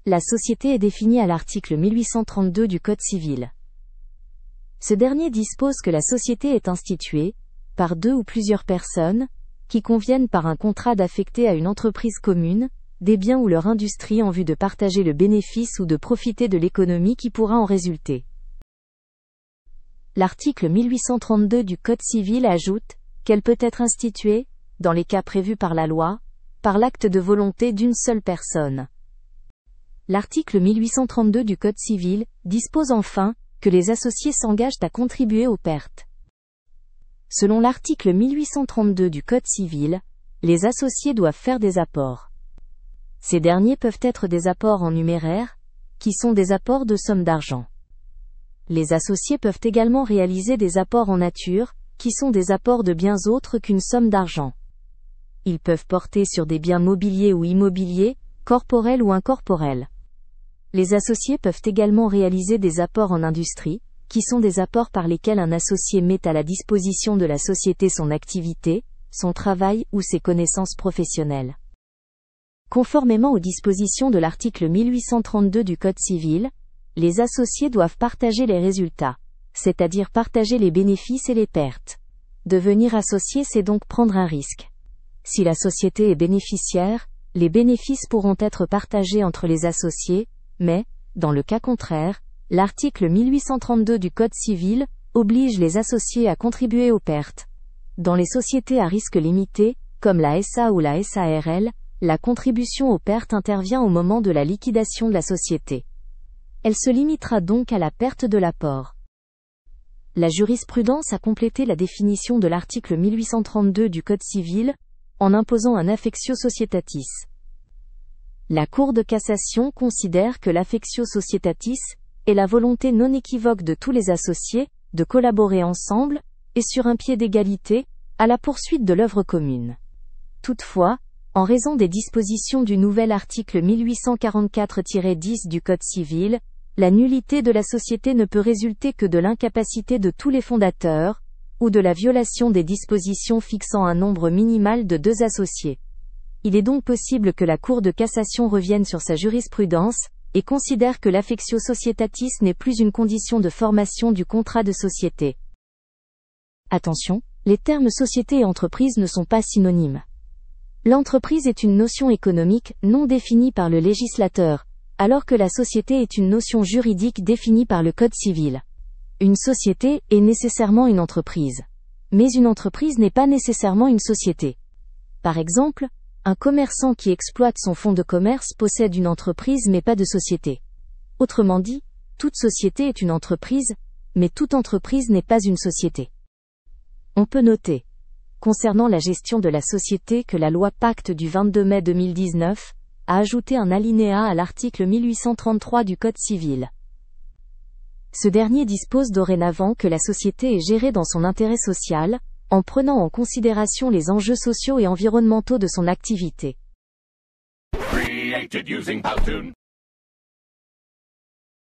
la société est définie à l'article 1832 du Code civil. Ce dernier dispose que la société est instituée, par deux ou plusieurs personnes, qui conviennent par un contrat d'affecter à une entreprise commune, des biens ou leur industrie en vue de partager le bénéfice ou de profiter de l'économie qui pourra en résulter. L'article 1832 du Code civil ajoute qu'elle peut être instituée, dans les cas prévus par la loi, par l'acte de volonté d'une seule personne. L'article 1832 du Code civil dispose enfin que les associés s'engagent à contribuer aux pertes. Selon l'article 1832 du Code civil, les associés doivent faire des apports. Ces derniers peuvent être des apports en numéraire, qui sont des apports de sommes d'argent. Les associés peuvent également réaliser des apports en nature, qui sont des apports de biens autres qu'une somme d'argent. Ils peuvent porter sur des biens mobiliers ou immobiliers, corporels ou incorporels. Les associés peuvent également réaliser des apports en industrie, qui sont des apports par lesquels un associé met à la disposition de la société son activité, son travail ou ses connaissances professionnelles. Conformément aux dispositions de l'article 1832 du Code civil, les associés doivent partager les résultats, c'est-à-dire partager les bénéfices et les pertes. Devenir associé, c'est donc prendre un risque. Si la société est bénéficiaire, les bénéfices pourront être partagés entre les associés, mais, dans le cas contraire, l'article 1832 du Code civil oblige les associés à contribuer aux pertes. Dans les sociétés à risque limité, comme la SA ou la SARL, la contribution aux pertes intervient au moment de la liquidation de la société. Elle se limitera donc à la perte de l'apport. La jurisprudence a complété la définition de l'article 1832 du Code civil, en imposant un affectio societatis. La Cour de cassation considère que l'affectio societatis est la volonté non équivoque de tous les associés de collaborer ensemble, et sur un pied d'égalité, à la poursuite de l'œuvre commune. Toutefois, en raison des dispositions du nouvel article 1844-10 du Code civil, la nullité de la société ne peut résulter que de l'incapacité de tous les fondateurs, ou de la violation des dispositions fixant un nombre minimal de 2 associés. Il est donc possible que la Cour de cassation revienne sur sa jurisprudence, et considère que l'affectio societatis n'est plus une condition de formation du contrat de société. Attention, les termes société et entreprise ne sont pas synonymes. L'entreprise est une notion économique non définie par le législateur, alors que la société est une notion juridique définie par le Code civil. Une société est nécessairement une entreprise. Mais une entreprise n'est pas nécessairement une société. Par exemple, un commerçant qui exploite son fonds de commerce possède une entreprise mais pas de société. Autrement dit, toute société est une entreprise, mais toute entreprise n'est pas une société. On peut noter, concernant la gestion de la société, que la loi Pacte du 22 mai 2019 a ajouté un alinéa à l'article 1833 du Code civil. Ce dernier dispose dorénavant que la société est gérée dans son intérêt social, en prenant en considération les enjeux sociaux et environnementaux de son activité.